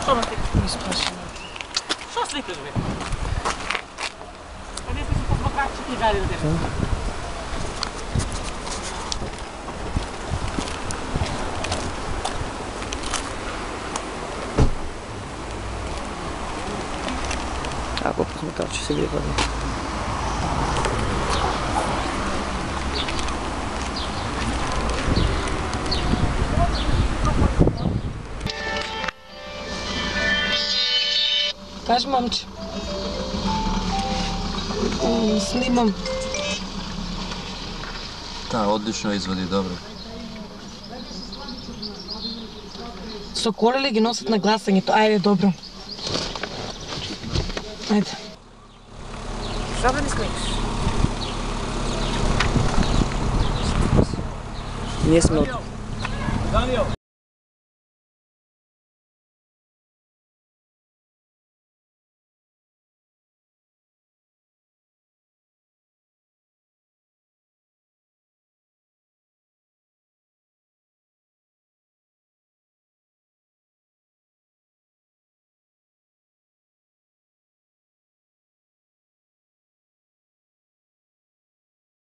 Što me slikaš? Isplašena. Što slikaš, be? Pa ne sam se kako će ti gledati na tebe. Ako posmatrači se gledali. Kaži, momče. Snimam. Da, odlično izvodi, dobro. Sokolili gi nosat na glasanje, to ajde, dobro. Ajde. Što me ne smiješ? Nije smijel.